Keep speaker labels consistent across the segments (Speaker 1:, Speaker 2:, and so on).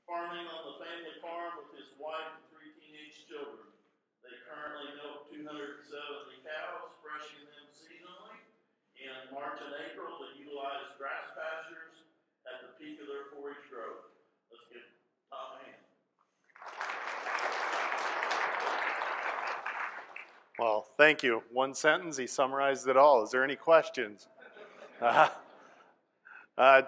Speaker 1: farming on the family farm with his wife and 3 teenage children. They currently milk 270 cows, freshing them seasonally. In March and April, they utilize grass pastures at the peak of their forage growth. Let's give Tom a hand.
Speaker 2: Well, thank you. One sentence, he summarized it all. Is there any questions?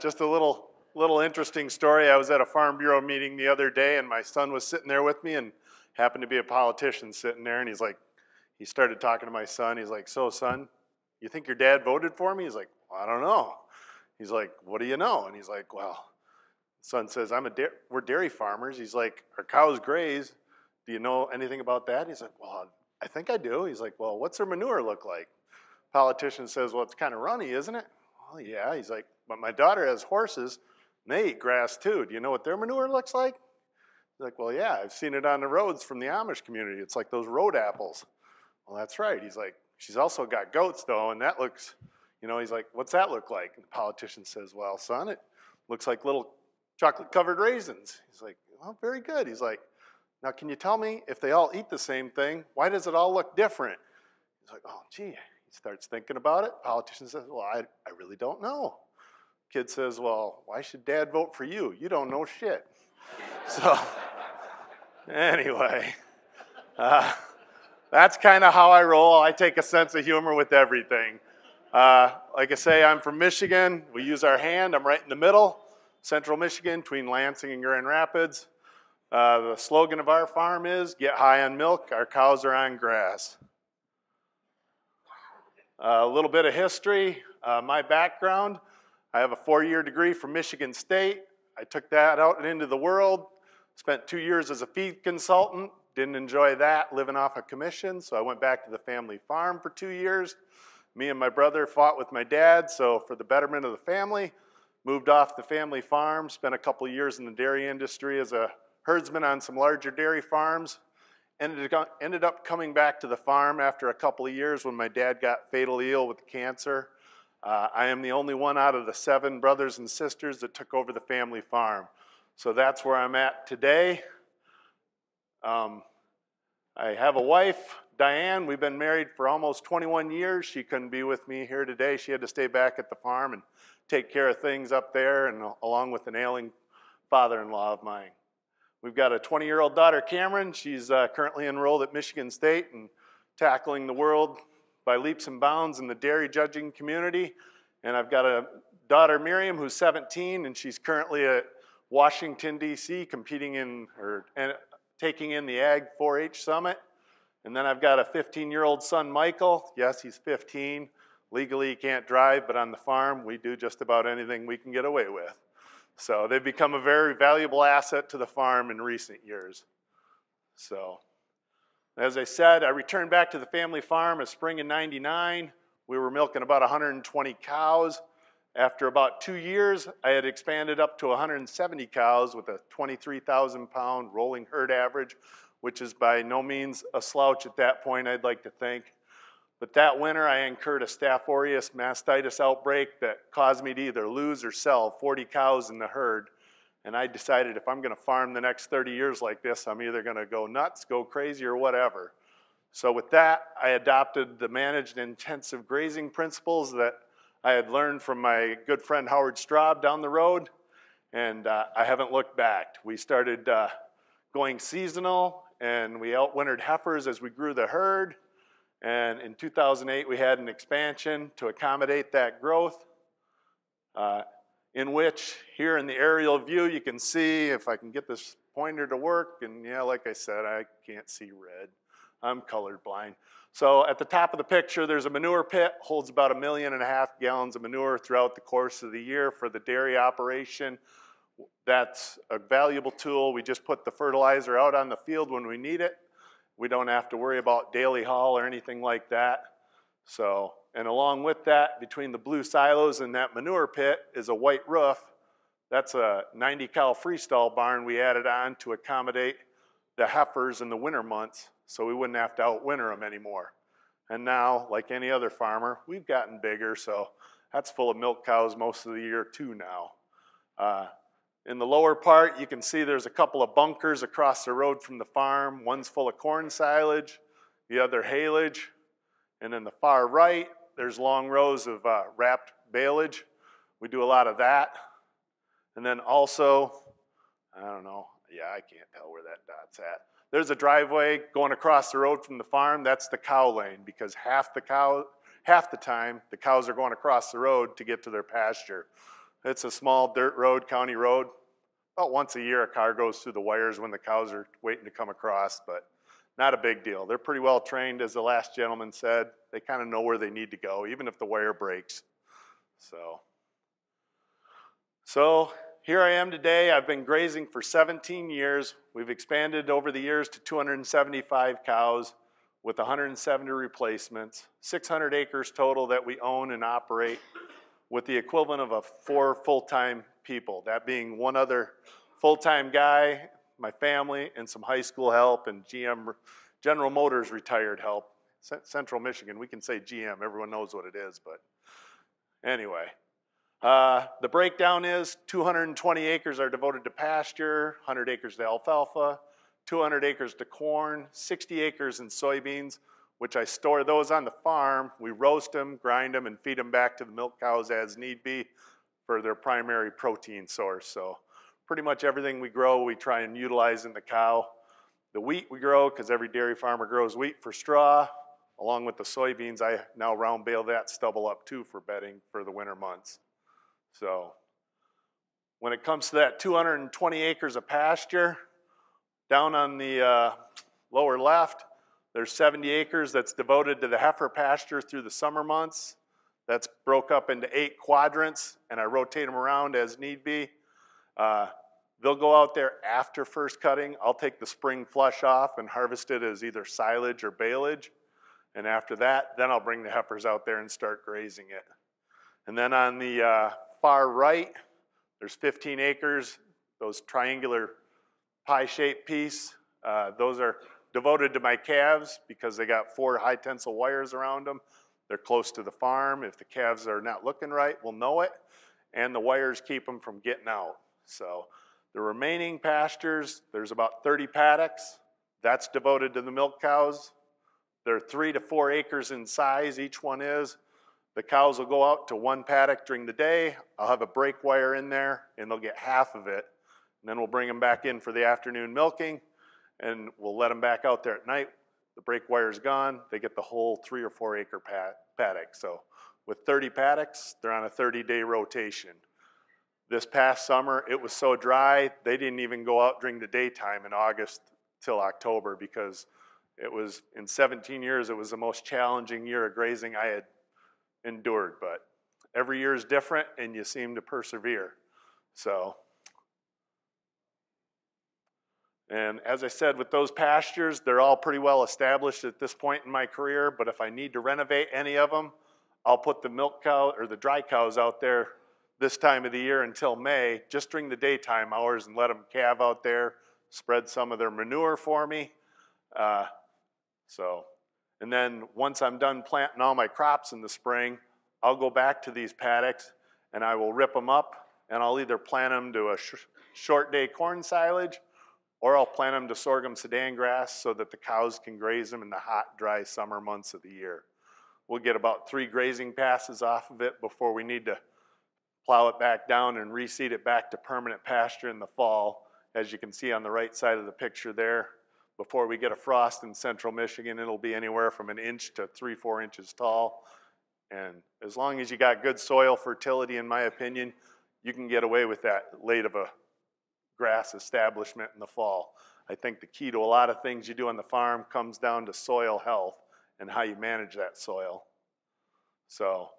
Speaker 2: Just a little interesting story. I was at a Farm Bureau meeting the other day, and my son was sitting there with me, and happened to be a politician sitting there, and he started talking to my son. He's like, so son, you think your dad voted for me? He's like, well, I don't know. He's like, what do you know? And he's like, well, son says, we're dairy farmers. He's like, our cows graze. Do you know anything about that? He's like, well, I think I do. He's like, well, what's their manure look like? Politician says, well, it's kind of runny, isn't it? Well, yeah. He's like, but my daughter has horses, and they eat grass too. Do you know what their manure looks like? He's like, well, yeah, I've seen it on the roads from the Amish community. It's like those road apples. Well, that's right. He's like, she's also got goats though, and that looks, he's like, what's that look like? And the politician says, well, son, it looks like little chocolate-covered raisins. He's like, well, very good. He's like, now can you tell me, if they all eat the same thing, why does it all look different? He's like, oh, gee. He starts thinking about it. Politician says, well, I really don't know. Kid says, well, why should Dad vote for you? You don't know shit. So, anyway, that's kind of how I roll. I take a sense of humor with everything. Like I say, I'm from Michigan. We use our hand. I'm right in the middle, central Michigan, between Lansing and Grand Rapids. The slogan of our farm is, get high on milk, our cows are on grass. A little bit of history, my background. I have a 4-year degree from Michigan State. I took that out and into the world. Spent 2 years as a feed consultant. Didn't enjoy that, living off a commission, so I went back to the family farm for 2 years. Me and my brother fought with my dad, so for the betterment of the family, moved off the family farm, spent a couple years in the dairy industry as a herdsman on some larger dairy farms. Ended up coming back to the farm after a couple of years when my dad got fatally ill with cancer. I am the only one out of the 7 brothers and sisters that took over the family farm. So that's where I'm at today. I have a wife, Diane. We've been married for almost 21 years. She couldn't be with me here today. She had to stay back at the farm and take care of things up there, and along with an ailing father-in-law of mine. We've got a 20-year-old daughter, Cameron. She's currently enrolled at Michigan State and tackling the world by leaps and bounds in the dairy judging community. And I've got a daughter, Miriam, who's 17, and she's currently at Washington, D.C., competing in or taking in the Ag 4-H Summit. And then I've got a 15-year-old son, Michael. Yes, he's 15. Legally, he can't drive, but on the farm, we do just about anything we can get away with. So they've become a very valuable asset to the farm in recent years. So, as I said, I returned back to the family farm in spring of '99. We were milking about 120 cows. After about 2 years, I had expanded up to 170 cows with a 23,000-pound rolling herd average, which is by no means a slouch at that point, I'd like to think. But that winter, I incurred a Staph aureus mastitis outbreak that caused me to either lose or sell 40 cows in the herd. And I decided if I'm going to farm the next 30 years like this, I'm either going to go nuts, go crazy, or whatever. So with that, I adopted the managed intensive grazing principles that I had learned from my good friend Howard Straub down the road, and I haven't looked back. We started going seasonal, and we outwintered heifers as we grew the herd. And in 2008, we had an expansion to accommodate that growth, in which here in the aerial view, you can see, if I can get this pointer to work, and yeah, like I said, I can't see red. I'm colorblind. So at the top of the picture, there's a manure pit, holds about 1.5 million gallons of manure throughout the course of the year for the dairy operation. That's a valuable tool. We just put the fertilizer out on the field when we need it. We don't have to worry about daily haul or anything like that. So, and along with that, between the blue silos and that manure pit is a white roof. That's a 90-cow freestall barn we added on to accommodate the heifers in the winter months, so we wouldn't have to outwinter them anymore. And now, like any other farmer, we've gotten bigger, so that's full of milk cows most of the year too now. In the lower part, you can see there's a couple of bunkers across the road from the farm. One's full of corn silage, the other haylage. And in the far right, there's long rows of wrapped baleage. We do a lot of that. And then also, I don't know, yeah, I can't tell where that dot's at. There's a driveway going across the road from the farm. That's the cow lane, because half the time, the cows are going across the road to get to their pasture. It's a small dirt road, county road. About once a year, a car goes through the wires when the cows are waiting to come across, but not a big deal. They're pretty well trained, as the last gentleman said. They kind of know where they need to go, even if the wire breaks. So here I am today. I've been grazing for 17 years. We've expanded over the years to 275 cows with 170 replacements, 600 acres total that we own and operate, with the equivalent of 4 full-time people, that being one other full-time guy, my family, and some high school help, and General Motors retired help. Central Michigan, we can say GM, everyone knows what it is, but anyway. The breakdown is 220 acres are devoted to pasture, 100 acres to alfalfa, 200 acres to corn, 60 acres in soybeans, which I store those on the farm. We roast them, grind them, and feed them back to the milk cows as need be for their primary protein source. So pretty much everything we grow, we try and utilize in the cow. The wheat we grow, because every dairy farmer grows wheat for straw, along with the soybeans, I now round bale that stubble up too for bedding for the winter months. So when it comes to that 220 acres of pasture, down on the lower left, there's 70 acres that's devoted to the heifer pasture through the summer months. That's broke up into 8 quadrants, and I rotate them around as need be. They'll go out there after first cutting. I'll take the spring flush off and harvest it as either silage or baleage. And after that, then I'll bring the heifers out there and start grazing it. And then on the far right, there's 15 acres, those triangular pie-shaped piece. Those are devoted to my calves because they got 4 high tensile wires around them. They're close to the farm. If the calves are not looking right, we'll know it. And the wires keep them from getting out. So the remaining pastures, there's about 30 paddocks. That's devoted to the milk cows. They're 3 to 4 acres in size, each one is. The cows will go out to 1 paddock during the day. I'll have a break wire in there, and they'll get half of it. And then we'll bring them back in for the afternoon milking, and we'll let them back out there at night. The break wire's gone. They get the whole 3 or 4 acre paddock. So with 30 paddocks, they're on a 30-day rotation. This past summer, it was so dry, they didn't even go out during the daytime in August till October, because it was, in 17 years, it was the most challenging year of grazing I had endured. But every year is different, and you seem to persevere. So, and as I said, with those pastures, they're all pretty well established at this point in my career, but if I need to renovate any of them, I'll put the milk cow or the dry cows out there this time of the year until May, just during the daytime hours, and let them calve out there, spread some of their manure for me. And then once I'm done planting all my crops in the spring, I'll go back to these paddocks and I will rip them up, and I'll either plant them to a short day corn silage, or I'll plant them to sorghum sedan grass so that the cows can graze them in the hot, dry summer months of the year. We'll get about 3 grazing passes off of it before we need to plow it back down and reseed it back to permanent pasture in the fall. As you can see on the right side of the picture there, before we get a frost in central Michigan, it'll be anywhere from 1 inch to 3-4 inches tall. And as long as you got good soil fertility, in my opinion, you can get away with that late of a grass establishment in the fall. I think the key to a lot of things you do on the farm comes down to soil health and how you manage that soil. So,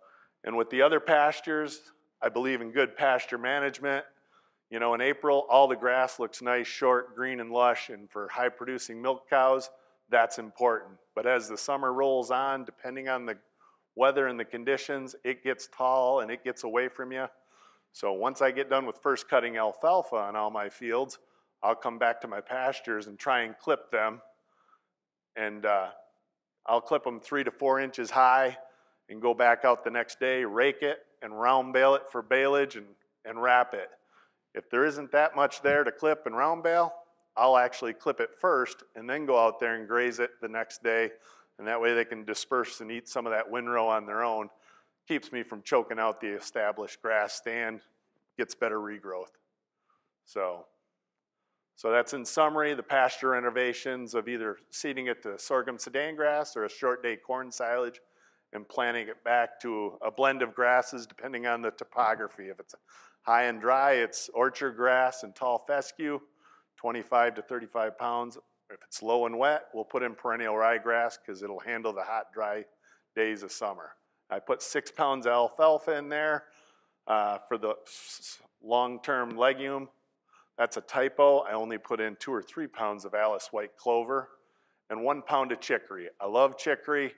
Speaker 2: and with the other pastures, I believe in good pasture management. You know, in April, all the grass looks nice, short, green, and lush, and for high-producing milk cows, that's important. But as the summer rolls on, depending on the weather and the conditions, it gets tall and it gets away from you. So once I get done with first cutting alfalfa on all my fields, I'll come back to my pastures and try and clip them. And I'll clip them 3 to 4 inches high and go back out the next day, rake it, and round bale it for baleage and wrap it. If there isn't that much there to clip and round bale, I'll actually clip it first and then go out there and graze it the next day, and that way they can disperse and eat some of that windrow on their own. Keeps me from choking out the established grass stand, gets better regrowth. So that's in summary the pasture innovations of either seeding it to sorghum sedan grass or a short day corn silage and planting it back to a blend of grasses depending on the topography. If it's high and dry, it's orchard grass and tall fescue, 25 to 35 pounds. If it's low and wet, we'll put in perennial ryegrass because it'll handle the hot, dry days of summer. I put 6 pounds of alfalfa in there for the long-term legume. That's a typo. I only put in 2 or 3 pounds of Alice white clover and 1 pound of chicory. I love chicory.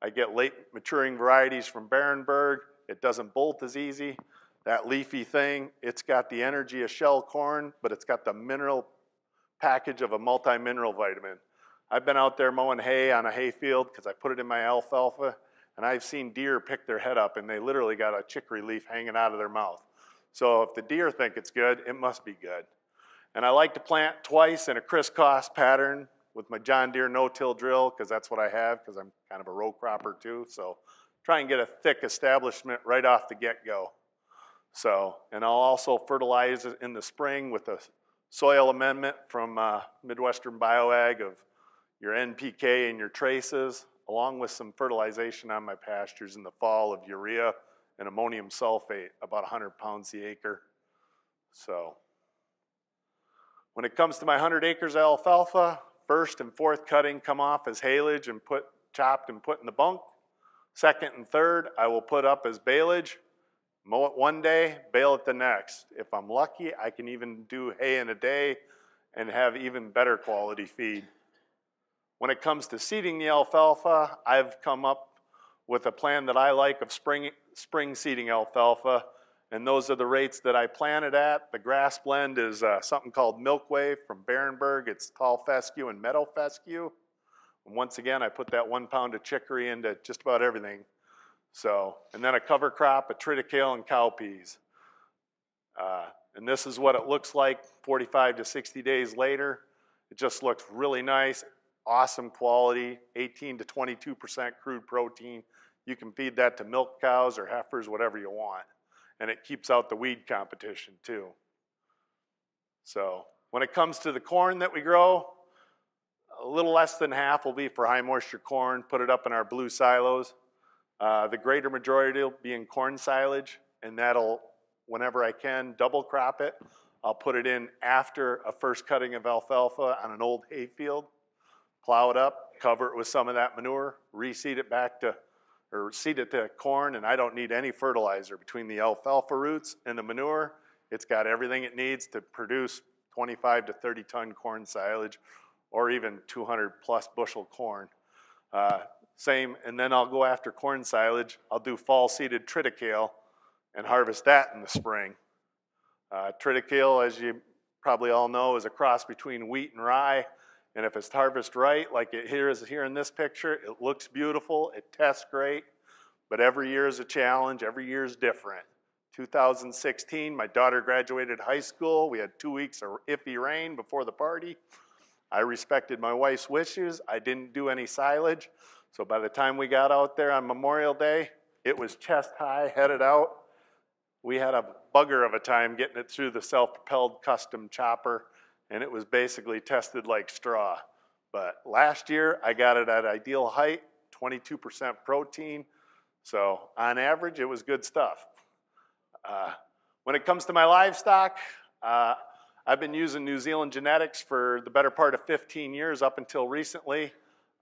Speaker 2: I get late maturing varieties from Barenberg. It doesn't bolt as easy. That leafy thing, it's got the energy of shell corn, but it's got the mineral package of a multi-mineral vitamin. I've been out there mowing hay on a hay field because I put it in my alfalfa, and I've seen deer pick their head up and they literally got a chicory leaf hanging out of their mouth. So if the deer think it's good, it must be good. And I like to plant twice in a crisscross pattern with my John Deere no-till drill because that's what I have because I'm kind of a row cropper too. So try and get a thick establishment right off the get-go. So, and I'll also fertilize it in the spring with a soil amendment from Midwestern Bioag of your NPK and your traces, along with some fertilization on my pastures in the fall of urea and ammonium sulfate, about 100 pounds the acre. So, when it comes to my 100 acres of alfalfa, first and fourth cutting come off as haylage and chopped and put in the bunk. Second and third, I will put up as baleage. Mow it one day, bale it the next. If I'm lucky, I can even do hay in a day and have even better quality feed. When it comes to seeding the alfalfa, I've come up with a plan that I like of spring seeding alfalfa, and those are the rates that I plant it at. The grass blend is something called Milkway from Barenberg. It's tall fescue and meadow fescue. And once again, I put that 1 pound of chicory into just about everything. So, and then a cover crop of triticale and cowpeas. And this is what it looks like 45 to 60 days later. It just looks really nice, awesome quality, 18 to 22% crude protein. You can feed that to milk cows or heifers, whatever you want. And it keeps out the weed competition too. So, when it comes to the corn that we grow, a little less than half will be for high moisture corn, put it up in our blue silos. The greater majority will be in corn silage, and that'll, whenever I can, double crop it. I'll put it in after a first cutting of alfalfa on an old hay field, plow it up, cover it with some of that manure, reseed it back to, or seed it to corn, and I don't need any fertilizer between the alfalfa roots and the manure. It's got everything it needs to produce 25 to 30 ton corn silage, or even 200 plus bushel corn. Same, and then I'll go after corn silage. I'll do fall seeded triticale and harvest that in the spring. Triticale, as you probably all know, is a cross between wheat and rye. And if it's harvested right, like it is here in this picture, it looks beautiful, it tests great, but every year is a challenge, every year is different. 2016, my daughter graduated high school. We had 2 weeks of iffy rain before the party. I respected my wife's wishes. I didn't do any silage. So by the time we got out there on Memorial Day, it was chest high, headed out. We had a bugger of a time getting it through the self-propelled custom chopper, and it was basically tested like straw. But last year, I got it at ideal height, 22% protein. So on average, it was good stuff. When it comes to my livestock, I've been using New Zealand genetics for the better part of 15 years up until recently.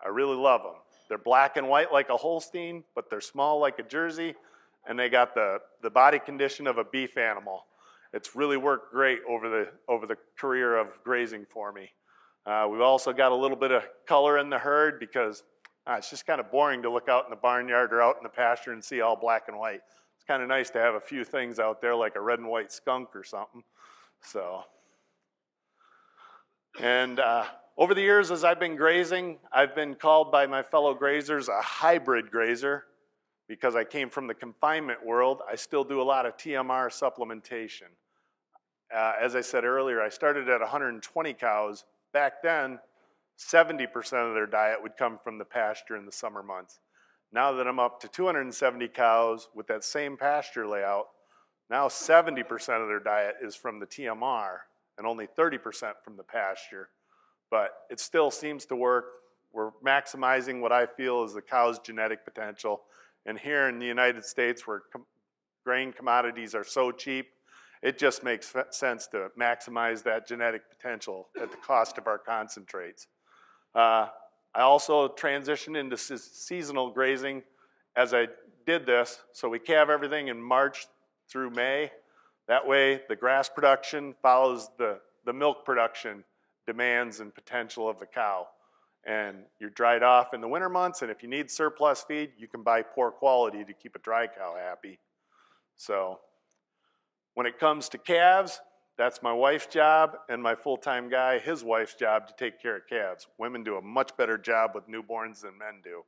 Speaker 2: I really love them. They're black and white like a Holstein, but they're small like a Jersey, and they got the body condition of a beef animal. It's really worked great over the career of grazing for me. We've also got a little bit of color in the herd because it's just kind of boring to look out in the barnyard or out in the pasture and see all black and white. It's kind of nice to have a few things out there like a red and white skunk or something. So, and over the years as I've been grazing, I've been called by my fellow grazers a hybrid grazer because I came from the confinement world. I still do a lot of TMR supplementation. as I said earlier, I started at 120 cows. Back then, 70% of their diet would come from the pasture in the summer months. Now that I'm up to 270 cows with that same pasture layout, now 70% of their diet is from the TMR and only 30% from the pasture. But it still seems to work. We're maximizing what I feel is the cow's genetic potential. And here in the United States, where grain commodities are so cheap, it just makes sense to maximize that genetic potential at the cost of our concentrates. I also transitioned into seasonal grazing as I did this. So we calve everything in March through May. That way the grass production follows the milk production demands and potential of the cow. And you're dried off in the winter months, and if you need surplus feed, you can buy poor quality to keep a dry cow happy. So when it comes to calves, that's my wife's job, and my full-time guy, his wife's job to take care of calves. Women do a much better job with newborns than men do.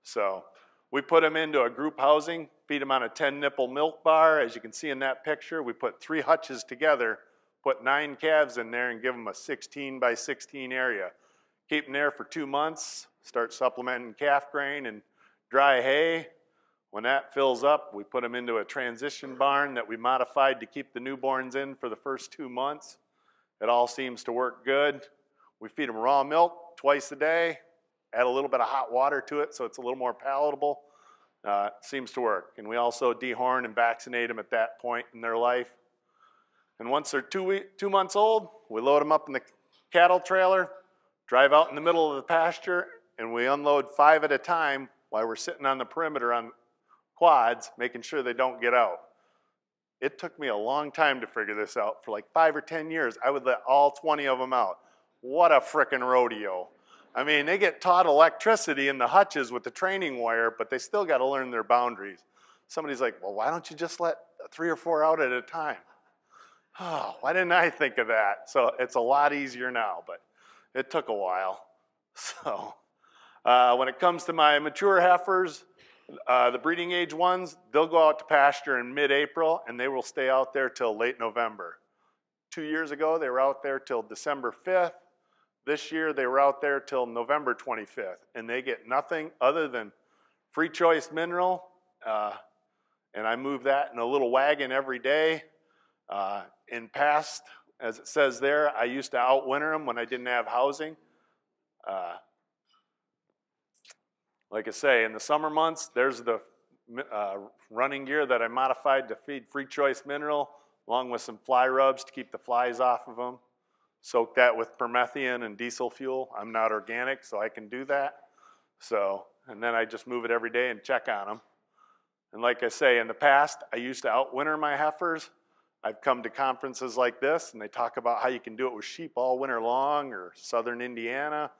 Speaker 2: So we put them into a group housing, feed them on a 10-nipple milk bar. As you can see in that picture, we put 3 hutches together, put 9 calves in there, and give them a 16 by 16 area. Keep them there for 2 months, start supplementing calf grain and dry hay. When that fills up, we put them into a transition barn that we modified to keep the newborns in for the first 2 months. It all seems to work good. We feed them raw milk twice a day, add a little bit of hot water to it so it's a little more palatable. Seems to work. And we also dehorn and vaccinate them at that point in their life. And once they're 2 months old, we load them up in the cattle trailer, drive out in the middle of the pasture, and we unload 5 at a time while we're sitting on the perimeter on quads, making sure they don't get out. It took me a long time to figure this out. For like 5 or 10 years, I would let all 20 of them out. What a frickin' rodeo. I mean, they get taught electricity in the hutches with the training wire, but they still got to learn their boundaries. Somebody's like, well, why don't you just let 3 or 4 out at a time? Oh, why didn't I think of that? So it's a lot easier now, but it took a while. So when it comes to my mature heifers, the breeding age ones, they'll go out to pasture in mid-April, and they will stay out there till late November. 2 years ago, they were out there till December 5th. This year, they were out there till November 25th, and they get nothing other than free choice mineral, and I move that in a little wagon every day. In past, as it says there, I used to outwinter them when I didn't have housing. Like I say, in the summer months, there's the running gear that I modified to feed free choice mineral, along with some fly rubs to keep the flies off of them. Soak that with permethrin and diesel fuel. I'm not organic, so I can do that. So, and then I just move it every day and check on them. And like I say, in the past, I used to outwinter my heifers. I've come to conferences like this, and they talk about how you can do it with sheep all winter long, or southern Indiana.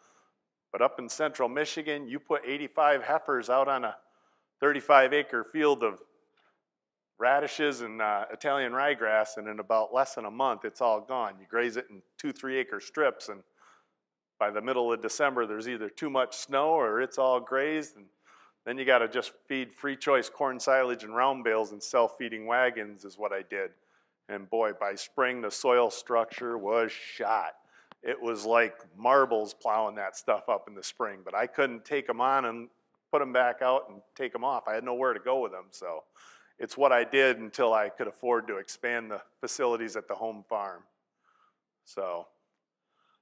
Speaker 2: But up in central Michigan, you put 85 heifers out on a 35-acre field of radishes and Italian ryegrass, and in about less than a month, it's all gone. You graze it in 2-3 acre strips, and by the middle of December, there's either too much snow or it's all grazed, and then you gotta just feed free choice corn silage and round bales and self-feeding wagons is what I did. And boy, by spring, the soil structure was shot. It was like marbles plowing that stuff up in the spring, but I couldn't take them on and put them back out and take them off. I had nowhere to go with them, so it's what I did until I could afford to expand the facilities at the home farm. So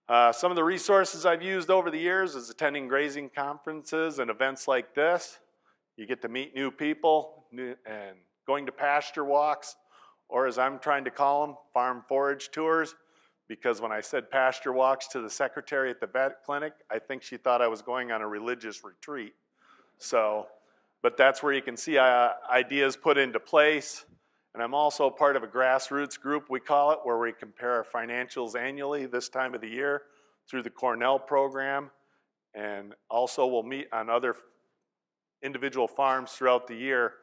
Speaker 2: some of the resources I've used over the years is attending grazing conferences and events like this. You get to meet new people and going to pasture walks, or as I'm trying to call them, farm forage tours, because when I said pasture walks to the secretary at the vet clinic, I think she thought I was going on a religious retreat. So, but that's where you can see ideas put into place. And I'm also part of a grassroots group, we call it, where we compare our financials annually this time of the year through the Cornell program. And also we'll meet on other individual farms throughout the year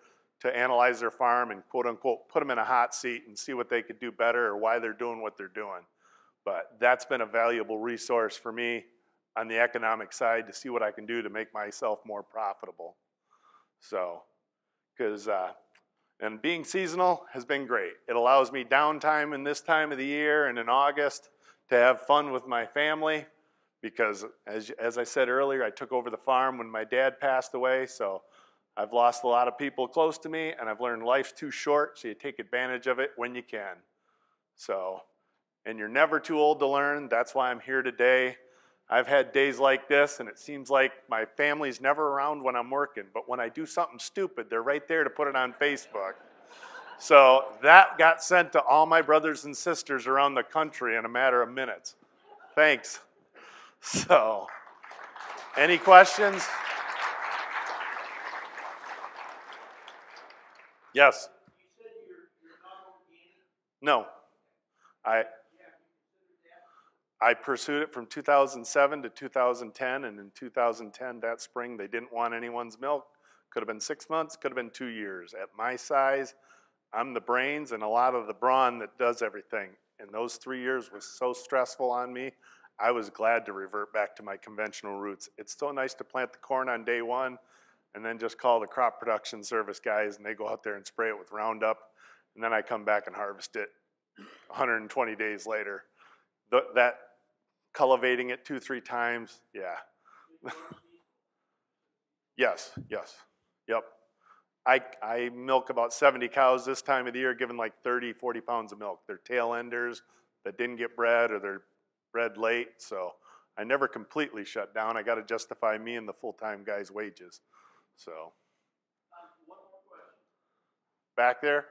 Speaker 2: to analyze their farm and quote unquote put them in a hot seat and see what they could do better or why they're doing what they're doing. But that's been a valuable resource for me on the economic side to see what I can do to make myself more profitable. So, because And being seasonal has been great. It allows me downtime in this time of the year and in August to have fun with my family because, as I said earlier, I took over the farm when my dad passed away, so I've lost a lot of people close to me, and I've learned life's too short, so you take advantage of it when you can. So, and you're never too old to learn. That's why I'm here today. I've had days like this, and it seems like my family's never around when I'm working, but when I do something stupid, they're right there to put it on Facebook. So that got sent to all my brothers and sisters around the country in a matter of minutes. Thanks. So, any questions? Yes.
Speaker 1: You said you're not organic?
Speaker 2: No. I pursued it from 2007 to 2010, and in 2010, that spring, they didn't want anyone's milk. Could have been 6 months, could have been 2 years. At my size, I'm the brains and a lot of the brawn that does everything. And those 3 years was so stressful on me, I was glad to revert back to my conventional roots. It's so nice to plant the corn on day one and then just call the crop production service guys and they go out there and spray it with Roundup. And then I come back and harvest it 120 days later. That cultivating it 2-3 times, yeah. Yes, yep. I milk about 70 cows this time of the year, giving like 30, 40 pounds of milk. They're tail enders that didn't get bred or they're bred late, so I never completely shut down. I got to justify me and the full-time guy's wages. So,
Speaker 1: One more question.
Speaker 2: back there?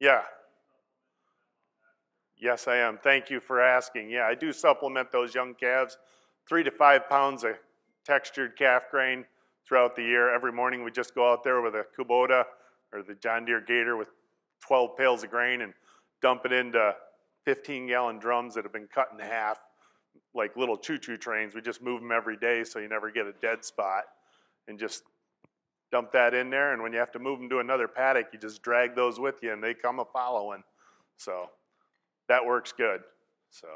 Speaker 2: Yeah. Yes, I am. Thank you for asking. Yeah, I do supplement those young calves, 3 to 5 pounds of textured calf grain throughout the year. Every morning we just go out there with a Kubota or the John Deere Gator with 12 pails of grain and dump it into 15-gallon drums that have been cut in half, like little choo-choo trains. We just move them every day so you never get a dead spot and just dump that in there. And when you have to move them to another paddock, you just drag those with you and they come a-following. So that works good. So.